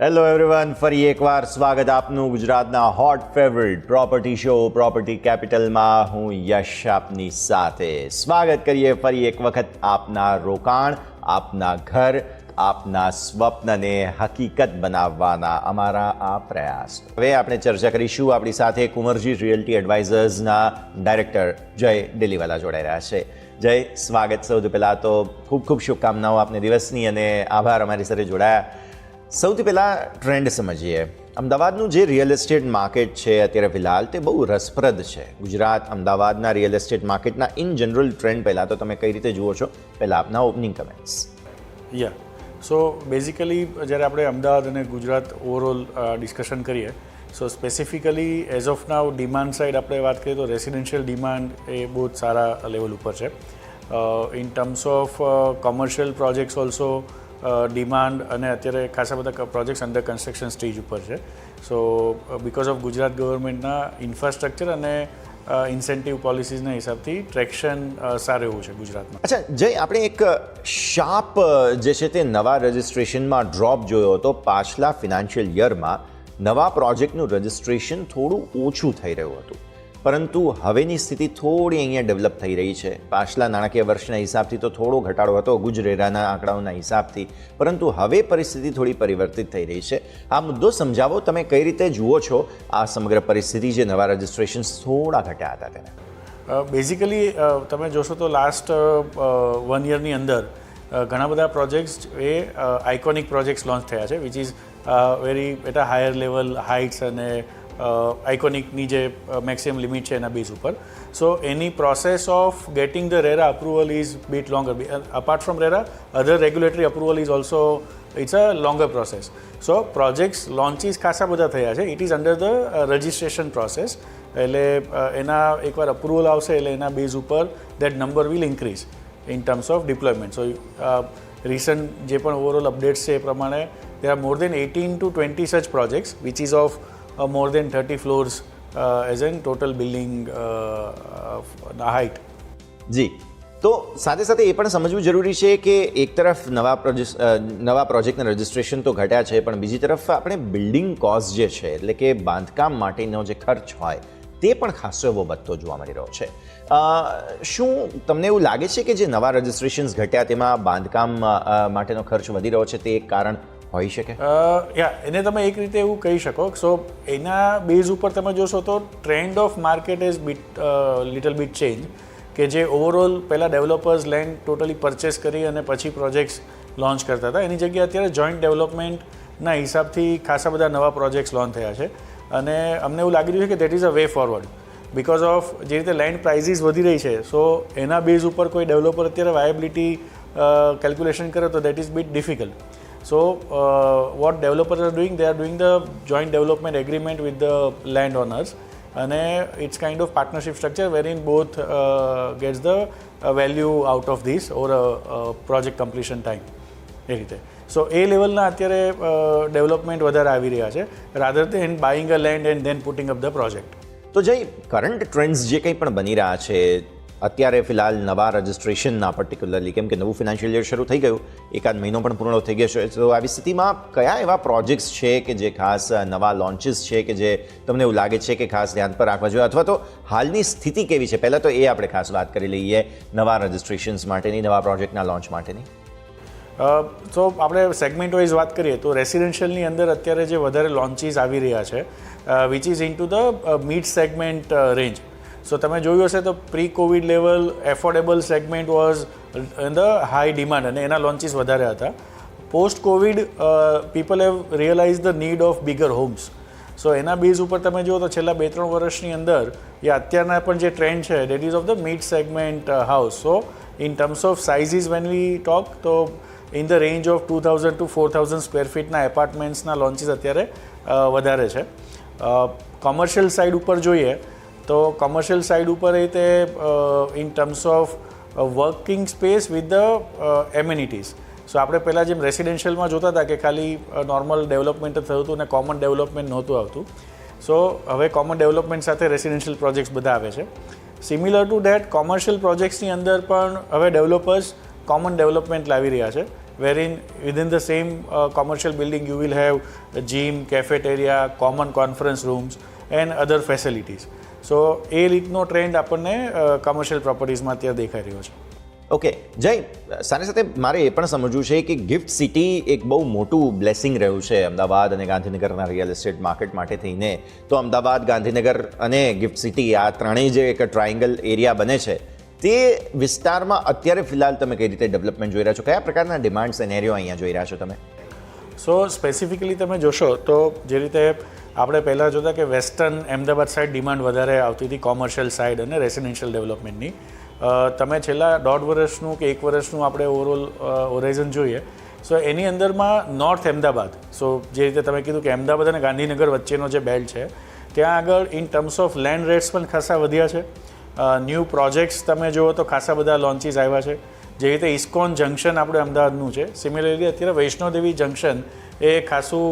Hello everyone, ફરી એકવાર સ્વાગત આપનું ગુજરાતના hot favourite property show property કેપિટલમાં. હું યશ આપની સાથે સ્વાગત કરીએ ફરી એક વખત આપના રોકાણ, આપના ઘર, આપના સ્વપ્નને હકીકત બનાવવાના અમારા આ પ્રયાસ. હવે આપણે ચર્ચા કરીશું. આપણી સાથે કુંવરજી રિયલ્ટી એડવાઇઝર્સના ડાયરેક્ટર જય ડિલીવાલા જોડાઈ રહ્યા છે. જય, સ્વાગત. સૌથી પહેલાં તો ખૂબ ખૂબ શુભકામનાઓ આપને દિવસની અને આભાર અમારી સાથે જોડાયા. સૌથી પહેલાં ટ્રેન્ડ સમજીએ. અમદાવાદનું જે રિયલ એસ્ટેટ માર્કેટ છે અત્યારે ફિલહાલ તે બહુ રસપ્રદ છે. ગુજરાત અમદાવાદના રિયલ એસ્ટેટ માર્કેટના ઇન જનરલ ટ્રેન્ડ પહેલાં તો તમે કઈ રીતે જુઓ છો, પહેલાં આપના ઓપનિંગ કમેન્ટ્સ. સો બેઝિકલી જ્યારે આપણે અમદાવાદ અને ગુજરાત ઓવરઓલ ડિસ્કશન કરીએ, so specifically as of now demand side આપણે વાત કરીએ તો રેસિડેન્શિયલ ડિમાન્ડ એ બહુ જ સારા લેવલ ઉપર છે. In terms of commercial projects also demand અને અત્યારે ખાસા બધા પ્રોજેક્ટ્સ અંડર કન્સ્ટ્રક્શન સ્ટેજ ઉપર છે. સો બિકોઝ ઓફ ગુજરાત ગવર્મેન્ટના ઇન્ફ્રાસ્ટ્રક્ચર અને ઇન્સેન્ટિવ પોલિસીઝના હિસાબથી ટ્રેક્શન સારું એવું છે ગુજરાતમાં. અચ્છા જય, આપણે એક શાર્પ જે છે તે નવા રજિસ્ટ્રેશનમાં ડ્રોપ જોયો હતો. પાછલા ફિનાન્શિયલ યરમાં નવા પ્રોજેક્ટનું રજિસ્ટ્રેશન થોડું ઓછું થઈ રહ્યું હતું, પરંતુ હવેની સ્થિતિ થોડી અહીંયા ડેવલપ થઈ રહી છે. પાછલા નાણાકીય વર્ષના હિસાબથી તો થોડો ઘટાડો હતો ગુજરેરાના આંકડાઓના હિસાબથી, પરંતુ હવે પરિસ્થિતિ થોડી પરિવર્તિત થઈ રહી છે. આ મુદ્દો સમજાવો, તમે કઈ રીતે જુઓ છો આ સમગ્ર પરિસ્થિતિ જે નવા રજિસ્ટ્રેશન થોડા ઘટ્યા હતા તેને? બેઝિકલી તમે જોશો તો લાસ્ટ 1 યરની અંદર ઘણા બધા પ્રોજેક્ટ્સ એ આઇકોનિક પ્રોજેક્ટ્સ લોન્ચ થયા છે, which is very at a higher level heights અને આઇકોનિકની જે મેક્સિમમ લિમિટ છે એના બેઝ ઉપર. સો એની process of getting the RERA approval is bit longer. Apart from RERA, other regulatory approval is also it's a longer process. So projects launches ખાસા બધા થયા છે. It is under the registration process. એટલે એના એકવાર approval આવશે એટલે એના બેઝ ઉપર that number will increase in terms of deployment. So recent જે પણ ઓવરઓલ અપડેટ્સ છે એ પ્રમાણે there are more than 18 to 20 such projects which is of more than 30 floors as in total building height. જી, તો સાથે સાથે એ પણ સમજવું જરૂરી છે કે એક તરફ નવા પ્રોજેક્ટના રજિસ્ટ્રેશન તો ઘટ્યા છે, પણ બીજી તરફ આપણે બિલ્ડિંગ કોસ્ટ જે છે એટલે કે બાંધકામ માટેનો જે ખર્ચ હોય તે પણ ખાસો એવો વધતો જોવા મળી રહ્યો છે. શું તમને એવું લાગે છે કે જે નવા રજિસ્ટ્રેશન્સ ઘટ્યા તેમાં બાંધકામ માટેનો ખર્ચ વધી રહ્યો છે તે એક કારણ હોઈ શકે? એને તમે એક રીતે એવું કહી શકો. સો એના બેઝ ઉપર તમે જોશો તો trend of market is little bit change, કે જે ઓવરઓલ પહેલાં ડેવલપર્સ લેન્ડ ટોટલી પરચેસ કરી અને પછી પ્રોજેક્ટ્સ લોન્ચ કરતા હતા, એની જગ્યાએ અત્યારે જોઈન્ટ ડેવલપમેન્ટના હિસાબથી ખાસા બધા નવા પ્રોજેક્ટ્સ લોન્ચ થયા છે. અને અમને એવું લાગી રહ્યું છે કે that is a way forward because of જે રીતે લેન્ડ પ્રાઇઝીસ વધી રહી છે. સો એના બેઝ ઉપર કોઈ ડેવલપર અત્યારે વાયબિલિટી કેલ્ક્યુલેશન કરે તો that is bit difficult. So what developers are doing, they are doing the joint development agreement with the landowners, and it's kind of partnership structure wherein both gets the value out of this over a project completion time. એ રીતે સો એ લેવલના અત્યારે development વધારે આવી રહ્યા છે rather than buying a land and then putting up the project. તો Jay, current trends જે કંઈ પણ બની રહ્યા છે અત્યારે ફિલહાલ નવા રજિસ્ટ્રેશનના પર્ટિક્યુલરલી, કેમ કે નવું ફિનાન્શિયલ યર શરૂ થઈ ગયું, એકાદ મહિનો પણ પૂર્ણ થઈ ગયો છે, તો આવી સ્થિતિમાં કયા એવા પ્રોજેક્ટ્સ છે કે જે ખાસ નવા લોન્ચીસ છે કે જે તમને એવું લાગે છે કે ખાસ ધ્યાન પર રાખવા જોઈએ, અથવા તો હાલની સ્થિતિ કેવી છે? પહેલાં તો એ આપણે ખાસ વાત કરી લઈએ નવા રજિસ્ટ્રેશન્સ માટેની, નવા પ્રોજેક્ટના લોન્ચ માટેની. તો આપણે સેગમેન્ટ વાઇઝ વાત કરીએ તો રેસિડેન્શિયલની અંદર અત્યારે જે વધારે લોન્ચીસ આવી રહ્યા છે which is into the mid segment range. So તમે જોયું હશે તો pre covid level affordable segment was in the high demand અને એના લોન્ચીસ વધારે હતા. Post covid people have realise the need of bigger homes. So એના base ઉપર તમે જુઓ તો છેલ્લા 2-3 વર્ષની અંદર અત્યારના પણ જે ટ્રેન્ડ છે that is of the mid segment house. So in terms of sizes when we talk તો in the range of 2000 to 4000 square ફીટના એપાર્ટમેન્ટ્સના લોન્ચીસ અત્યારે વધારે છે. કોમર્શિયલ સાઇડ ઉપર જોઈએ તો કોમર્શિયલ સાઇડ ઉપર એ તે in terms of working space with the amenities. So આપણે પહેલાં જેમ રેસિડેન્શિયલમાં જોતા હતા કે ખાલી નોર્મલ ડેવલપમેન્ટ જ થયું હતું અને કોમન ડેવલપમેન્ટ નહોતું આવતું. સો હવે કોમન ડેવલપમેન્ટ સાથે રેસિડેન્શિયલ પ્રોજેક્ટ્સ બધા આવે છે. સિમિલર ટુ ડેટ કોમર્શિયલ પ્રોજેક્ટ્સની અંદર પણ હવે ડેવલપર્સ કોમન ડેવલપમેન્ટ લાવી રહ્યા છે. wherein within the same commercial building you will have a gym, cafeteria, common conference rooms and other facilities. So એ રીતનો ટ્રેન્ડ આપણને કમર્શિયલ પ્રોપર્ટીઝમાં અત્યારે દેખાઈ રહ્યો છે. ઓકે જય, સાથે સાથે મારે એ પણ સમજવું છે કે ગિફ્ટ સિટી એક બહુ મોટું બ્લેસિંગ રહ્યું છે અમદાવાદ અને ગાંધીનગરના રિયલ એસ્ટેટ માર્કેટ માટે થઈને. તો અમદાવાદ, ગાંધીનગર અને ગિફ્ટ સિટી આ ત્રણેય જે એક ટ્રાયંગલ એરિયા બને છે તે વિસ્તારમાં અત્યારે ફિલહાલ તમે કઈ રીતે ડેવલપમેન્ટ જોઈ રહ્યા છો? કયા પ્રકારના ડિમાન્ડ સિનેરિયો અહીંયા જોઈ રહ્યા છો તમે? સો સ્પેસિફિકલી તમે જોશો તો જે રીતે આપણે પહેલાં જોતા કે વેસ્ટર્ન અમદાવાદ સાઇડ ડિમાન્ડ વધારે આવતી હતી કોમર્શિયલ સાઇડ અને રેસિડેન્શિયલ ડેવલપમેન્ટની. તમે છેલ્લા 1.5 વર્ષનું કે 1 વર્ષનું આપણે ઓવરઓલ હોરાઇઝન જોઈએ સો એની અંદરમાં નોર્થ અમદાવાદ, સો જે રીતે તમે કીધું કે અમદાવાદ અને ગાંધીનગર વચ્ચેનો જે બેલ્ટ છે ત્યાં આગળ in terms of land rates પણ ખાસા વધ્યા છે. ન્યૂ પ્રોજેક્ટ્સ તમે જુઓ તો ખાસા બધા લોન્ચીસ આવ્યા છે. જે રીતે ઇસ્કોન જંકશન આપણે અમદાવાદનું છે, સિમિલરલી અત્યારે વૈષ્ણોદેવી જંકશન એ ખાસું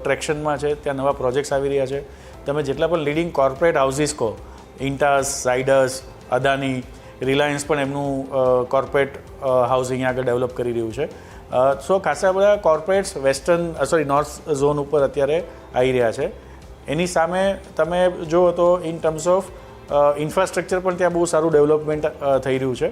ટ્રેક્શનમાં છે, ત્યાં નવા પ્રોજેક્ટ્સ આવી રહ્યા છે. તમે જેટલા પણ લીડિંગ કોર્પોરેટ હાઉસીસ કહો, ઇન્ટાસ, ઝાયડસ, અદાની, રિલાયન્સ પણ એમનું કોર્પોરેટ હાઉસિંગ આગળ ડેવલપ કરી રહ્યું છે. સો ખાસા બધા કોર્પોરેટ્સ નોર્થ ઝોન ઉપર અત્યારે આવી રહ્યા છે. એની સામે તમે જુઓ તો ઇન ટર્મ્સ ઓફ ઇન્ફ્રાસ્ટ્રક્ચર પણ ત્યાં બહુ સારું ડેવલપમેન્ટ થઈ રહ્યું છે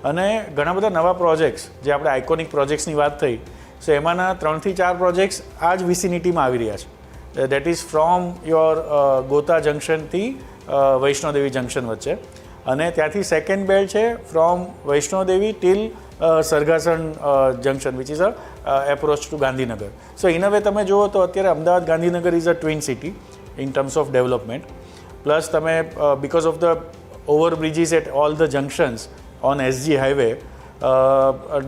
અને ઘણા બધા નવા પ્રોજેક્ટ્સ જે આપણે આઇકોનિક પ્રોજેક્ટ્સની વાત થઈ સો એમાંના 3 થી 4 પ્રોજેક્ટ્સ આ જ વિસિનિટીમાં આવી રહ્યા છે. That is from your Gota જંકશનથી વૈષ્ણોદેવી જંકશન વચ્ચે અને ત્યાંથી સેકન્ડ બેલ્ટ છે from Vaishnodevi till Sargasan junction which is a approach to Gandhinagar. So in a way તમે જુઓ તો અત્યારે Ahmedabad Gandhinagar is a twin city in terms of development. Plus તમે because of the overbridges at all the junctions on SG highway,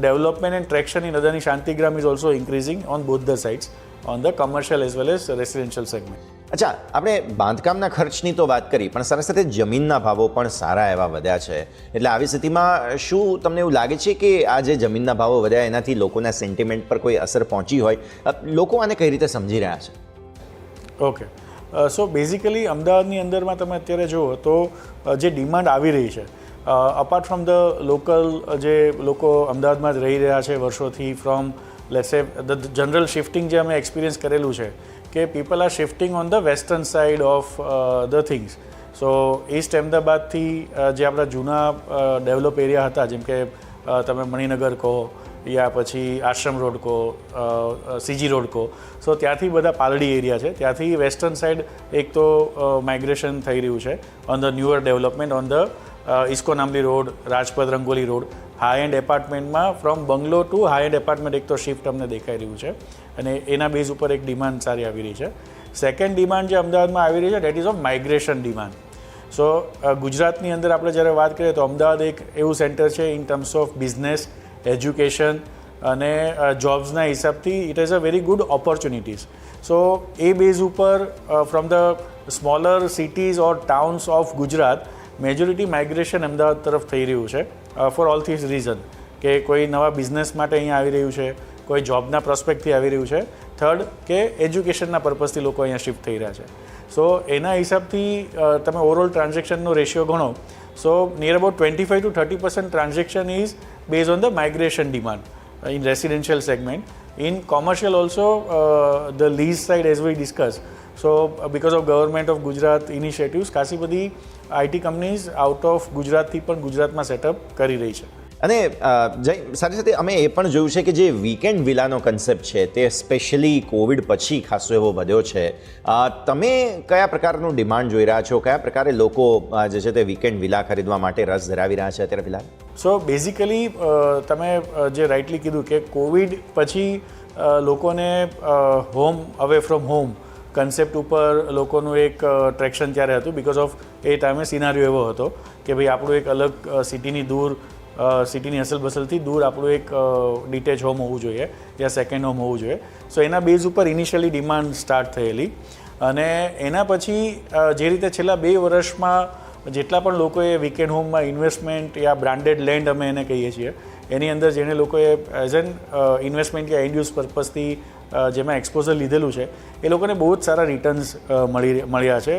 development and traction in Adani Shantigram is also increasing on both the sides, on the commercial as well as residential segment. અચ્છા, આપણે બાંધકામના ખર્ચની તો વાત કરી પણ સાથે સાથે જમીનના ભાવો પણ સારા એવા વધ્યા છે. એટલે આવી સ્થિતિમાં શું તમને એવું લાગે છે કે આ જે જમીનના ભાવો વધ્યા એનાથી લોકોના સેન્ટિમેન્ટ પર કોઈ અસર પહોંચી હોય? લોકો આને કઈ રીતે સમજી રહ્યા છે? ઓકે, સો બેઝિકલી અમદાવાદની અંદરમાં તમે અત્યારે જુઓ તો જે ડિમાન્ડ આવી રહી છે અપાર્ટ ફ્રોમ ધ લોકલ જે લોકો અમદાવાદમાં જ રહી રહ્યા છે વર્ષોથી ફ્રોમ લેટ્સ સે ધ જનરલ શિફ્ટિંગ જે અમે એક્સપિરિયન્સ કરેલું છે કે people are shifting on the western side of the things. So East અમદાવાદથી જે આપણા જૂના ડેવલપ એરિયા હતા જેમ કે તમે મણિનગર કહો યા પછી આશ્રમ રોડ કહો, સીજી રોડ કહો, સો ત્યાંથી બધા પાલડી એરિયા છે ત્યાંથી વેસ્ટર્ન સાઇડ એક તો માઇગ્રેશન થઈ રહ્યું છે on the newer development on the ISKCON Ambli road, Rajpath Rangoli road. High end એપાર્ટમેન્ટમાં from bungalow to high end apartment એક તો શિફ્ટ અમને દેખાઈ રહ્યું છે અને એના બેઝ ઉપર એક ડિમાન્ડ સારી આવી રહી છે. સેકન્ડ ડિમાન્ડ જે અમદાવાદમાં આવી રહી છે that is of migration demand. So ગુજરાતની અંદર આપણે જ્યારે વાત કરીએ તો અમદાવાદ એક એવું સેન્ટર છે in terms of business, education અને જોબ્સના હિસાબથી it is a very good opportunities. So એ બેઝ ઉપર from the smaller cities or towns of Gujarat majority migration Ahmedabad તરફ થઈ રહ્યું છે ફોર ઓલ ધીસ રીઝન કે કોઈ નવા બિઝનેસ માટે અહીંયા આવી રહ્યું છે, કોઈ જોબના પ્રોસ્પેક્ટથી આવી રહ્યું છે, થર્ડ કે એજ્યુકેશનના પર્પઝથી લોકો અહીંયા શિફ્ટ થઈ રહ્યા છે. સો એના હિસાબથી તમે ઓવરઓલ ટ્રાન્ઝેક્શનનો રેશિયો ગણો so near about 25 to 30% transaction is based on the migration demand in residential segment. In commercial also the lease side as we discussed. So because of government of Gujarat initiatives ખાસી બધી IT companies out of ગુજરાતથી પણ ગુજરાતમાં setup કરી રહી છે. અને જય, સાથે સાથે અમે એ પણ જોયું છે કે જે વીકેન્ડ વિલાનો કન્સેપ્ટ છે તે સ્પેશિયલી કોવિડ પછી ખાસો એવો વધ્યો છે. તમે કયા પ્રકારનું ડિમાન્ડ જોઈ રહ્યા છો? કયા પ્રકારે લોકો જે છે તે વીકેન્ડ વિલા ખરીદવા માટે રસ ધરાવી રહ્યા છે અત્યારે ફિલહાલ? સો બેઝિકલી તમે જે રાઇટલી કીધું કે કોવિડ પછી લોકોને home away from home concept ઉપર લોકોનું એક ટ્રેક્શન ત્યારે હતું બિકોઝ ઓફ એ ટાઈમે સિનારીઓ એવો હતો કે ભાઈ આપણું એક અલગ સિટીની દૂર સિટીની અસલ બસલથી દૂર આપણું એક ડિટેચ હોમ હોવું જોઈએ યા સેકન્ડ હોમ હોવું જોઈએ. સો એના બેઝ ઉપર ઇનિશિયલી ડિમાન્ડ સ્ટાર્ટ થયેલી અને એના પછી જે રીતે છેલ્લા 2 વર્ષમાં જેટલા પણ લોકોએ વીકેન્ડ હોમમાં ઇન્વેસ્ટમેન્ટ યા બ્રાન્ડેડ લેન્ડ અમે એને કહીએ છીએ એની અંદર જેને લોકોએ એઝ એન ઇન્વેસ્ટમેન્ટ યા એન્ડ યુઝ પર્પઝથી જેમાં એક્સપોઝર લીધેલું છે એ લોકોને બહુ જ સારા રિટર્ન્સ મળ્યા છે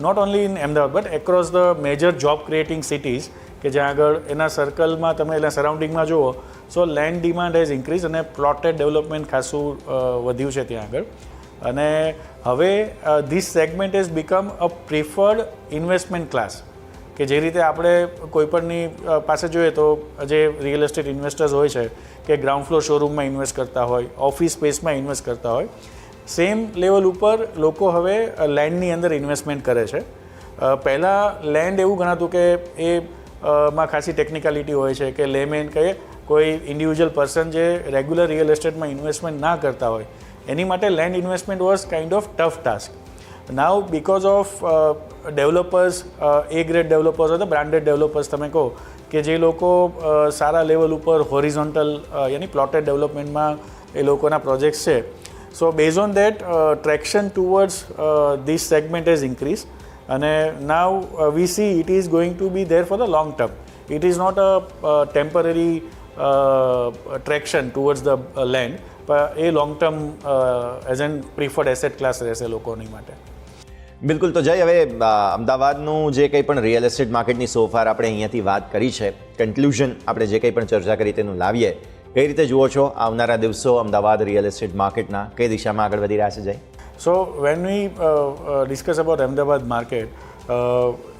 not only in Ahmedabad but across the major job creating cities કે જ્યાં આગળ એના સર્કલમાં તમે એના સરાઉન્ડિંગમાં જુઓ so land demand has increase અને પ્લોટેડ ડેવલપમેન્ટ ખાસું વધ્યું છે ત્યાં આગળ. અને હવે this segment has become a preferred investment class, કે જે રીતે આપણે કોઈપણની પાસે જોઈએ તો જે રિયલ એસ્ટેટ ઇન્વેસ્ટર્સ હોય છે કે ગ્રાઉન્ડ ફ્લોર શોરૂમમાં ઇન્વેસ્ટ કરતા હોય, ઓફિસ સ્પેસમાં ઇન્વેસ્ટ કરતા હોય, સેમ લેવલ ઉપર લોકો હવે લેન્ડની અંદર ઇન્વેસ્ટમેન્ટ કરે છે. પહેલાં લેન્ડ એવું ગણાતું કે એ માં ખાસી ટેકનિકાલિટી હોય છે કે લેમેન કહીએ કોઈ ઇન્ડિવિજ્યુઅલ પર્સન જે રેગ્યુલર રિયલ એસ્ટેટમાં ઇન્વેસ્ટમેન્ટ ના કરતા હોય એની માટે land investment was kind of tough task. Now because of developers, A grade developers હોય તો બ્રાન્ડેડ ડેવલપર્સ તમે કહો કે જે લોકો સારા લેવલ ઉપર હોરિઝોન્ટલ યાની પ્લોટેડ ડેવલપમેન્ટમાં એ લોકોના પ્રોજેક્ટ્સ છે. So base on that traction towards this segment has increase અને now we see it is going to be there four the long term. It is not a temporary traction towards the land, પણ એ long term as an preferred asset class રહેશે લોકોની માટે. બિલકુલ. તો જય, હવે અમદાવાદનું જે કંઈ પણ રિયલ એસ્ટેટ માર્કેટની સોફાર આપણે અહીંયાથી વાત કરી છે, કન્ક્લુઝન આપણે જે કંઈ પણ ચર્ચા કરી તેનું લાવીએ, કઈ રીતે જુઓ છો આવનારા દિવસો અમદાવાદ રિયલ એસ્ટેટ માર્કેટના, કઈ દિશામાં આગળ વધી રહ્યા છે જય? So when we discuss about Ahmedabad market,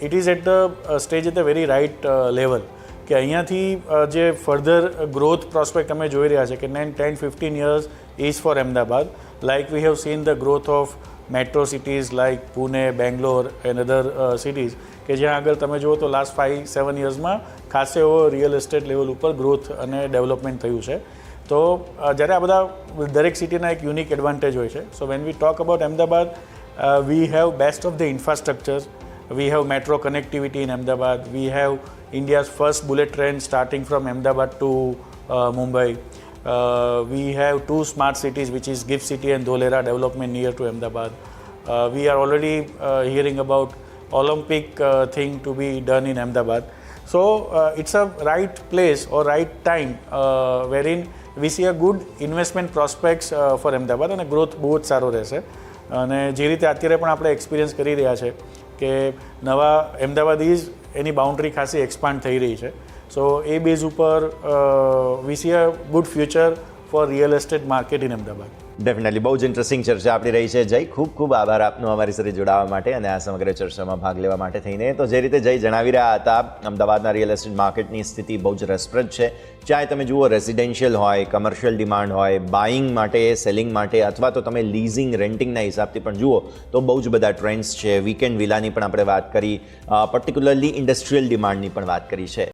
it is at the stage at the very right level. કે અહીંયાથી જે ફર્ધર ગ્રોથ પ્રોસ્પેક્ટ અમે જોઈ રહ્યા છે કે 10-15 years is for Ahmedabad. Like we have seen the growth of metro cities like Pune, Bangalore and other cities, કે જ્યાં આગળ તમે જુઓ તો લાસ્ટ 5-7 yearsમાં ખાસ એવો રિયલ એસ્ટેટ લેવલ ઉપર ગ્રોથ અને ડેવલપમેન્ટ થયું છે. તો જ્યારે આ બધા દરેક સિટીના એક યુનિક એડવાન્ટેજ હોય છે. So when we talk about Ahmedabad, we have best of the infrastructure, we have metro connectivity in Ahmedabad, we have India's first bullet train starting from Ahmedabad to Mumbai, we have 2 smart cities which is GIFT City and Dholera development near to Ahmedabad. We are already hearing about Olympic thing to be done in Ahmedabad. So it's a right place or right time wherein we see a good investment prospects for Ahmedabad અને growth બહુ જ સારો રહેશે. અને જે રીતે અત્યારે પણ આપણે એક્સપિરિયન્સ કરી રહ્યા છે કે નવા અમદાવાદ એની બાઉન્ડ્રી ખાસી એક્સપાન્ડ થઈ રહી છે. સો એ બેઝ ઉપર we see a good future for real estate market in Ahmedabad. Definitely બહુ જ ઇન્ટરેસ્ટિંગ ચર્ચા આપણી રહી છે જય. ખૂબ ખૂબ આભાર આપનો અમારી સાથે જોડાવા માટે અને આ સમગ્ર ચર્ચામાં ભાગ લેવા માટે થઈને. તો જે રીતે જય જણાવી રહ્યા હતા, અમદાવાદના રિયલ એસ્ટેટ માર્કેટની સ્થિતિ બહુ જ રસપ્રદ છે. ચાહે તમે જુઓ રેઝિડેન્શિયલ હોય, કમર્શિયલ ડિમાન્ડ હોય, બાઇંગ માટે, સેલિંગ માટે, અથવા તો તમે લીઝિંગ, રેન્ટિંગના હિસાબથી પણ જુઓ તો બહુ જ બધા ટ્રેન્ડ્સ છે. વીકેન્ડ વિલાની પણ આપણે વાત કરી, પર્ટિક્યુલરલી ઇન્ડસ્ટ્રીયલ ડિમાન્ડની પણ વાત કરી છે.